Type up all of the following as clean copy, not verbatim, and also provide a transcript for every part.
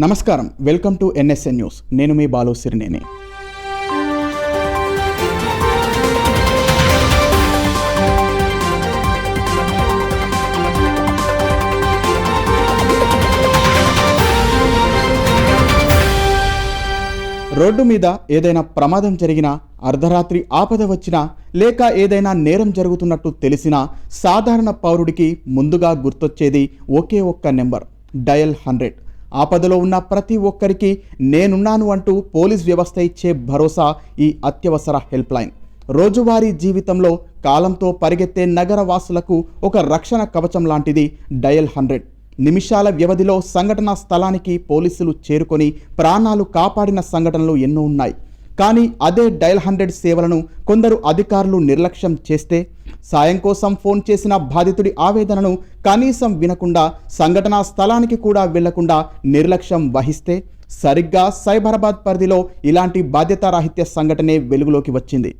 నమస్కారం, welcome to NSN news. నేను మీ Balu సిరినేని. Road మీద ఏదైనా ప్రమాదం జరిగినా, అర్ధరాత్రి ఆపద వచ్చినా, లేక ఏదైనా నేరం జరుగుతున్నట్టు తెలిసినా సాధారణ పౌరుడికి ముందుగా గుర్తొచ్చేది ఒకే ఒక్క నెంబర్, డయల్ 100. ఆపదలో ఉన్న ప్రతి ఒక్కరికి నేనున్నాను అంటూ పోలీస్ వ్యవస్థ ఇచ్చే భరోసా ఈ అత్యవసర హెల్ప్ లైన్. రోజువారీ జీవితంలో కాలంతో పరిగెత్తే నగర వాసులకు ఒక రక్షణ కవచం లాంటిది డయల్ 100. నిమిషాల వ్యవధిలో సంఘటనా స్థలానికి పోలీసులు చేరుకొని ప్రాణాలు కాపాడిన సంఘటనలు ఎన్నో ఉన్నాయి. కానీ అదే డయల్ 100 సేవలను కొందరు అధికారులు నిర్లక్ష్యం చేస్తే, సాయం కోసం ఫోన్ చేసిన బాధితుడి ఆవేదనను కనీసం వినకుండా, సంఘటనా స్థలానికి కూడా వెళ్లకుండా నిర్లక్ష్యం వహిస్తే, సరిగ్గా సైబరాబాద్ పరిధిలో ఇలాంటి బాధ్యతారాహిత్య సంఘటనే వెలుగులోకి వచ్చింది.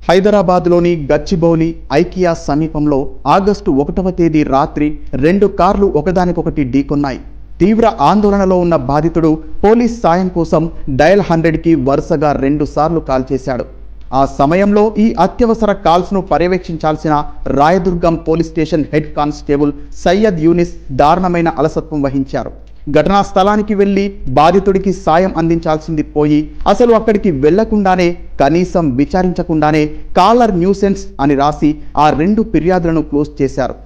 హైదరాబాద్లోని గచ్చిబౌలి ఐకియా సమీపంలో ఆగస్టు 1వ తేదీ రాత్రి 2 కార్లు ఒకదానికొకటి ఢీకొన్నాయి. తీవ్ర ఆందోళనలో ఉన్న బాధితుడు పోలీస్ సాయం కోసం డయల్ 100కి వరుసగా 2 సార్లు కాల్ చేశాడు. ఆ సమయంలో ఈ అత్యవసర కాల్స్ను పర్యవేక్షించాల్సిన Rayadurgam police station head constable Syed Younis దారుణమైన అలసత్వం వహించారు. ఘటనా స్థలానికి వెళ్లి బాధితుడికి సాయం అందించాల్సింది పోయి, అసలు అక్కడికి వెళ్లకుండానే, కనీసం విచారించకుండానే కాలర్ న్యూసెన్స్ అని రాసి ఆ 2 ఫిర్యాదులను క్లోజ్ చేశారు.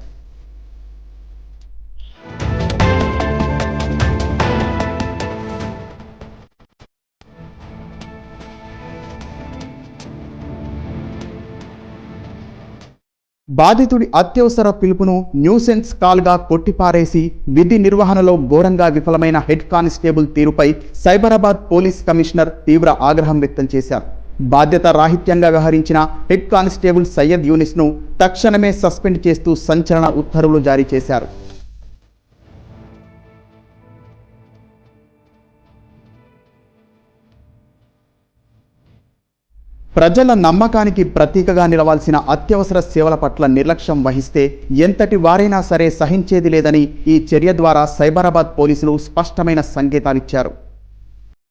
బాధితుడి అత్యవసర పిలుపును న్యూసెన్స్ కాల్గా కొట్టిపారేసి విధి నిర్వహణలో ఘోరంగా విఫలమైన హెడ్ కానిస్టేబుల్ తీరుపై సైబరాబాద్ పోలీస్ కమిషనర్ తీవ్ర ఆగ్రహం వ్యక్తం చేశారు. బాధ్యత రాహిత్యంగా వ్యవహరించిన హెడ్ కానిస్టేబుల్ సయ్యద్ యూనిస్ను తక్షణమే సస్పెండ్ చేస్తూ సంచలన ఉత్తర్వులు జారీ చేశారు. ప్రజల నమ్మకానికి ప్రతీకగా నిలవాల్సిన అత్యవసర సేవల పట్ల నిర్లక్ష్యం వహిస్తే ఎంతటి వారైనా సరే సహించేది లేదని ఈ చర్య ద్వారా సైబరాబాద్ పోలీసులు స్పష్టమైన సంకేతాలిచ్చారు.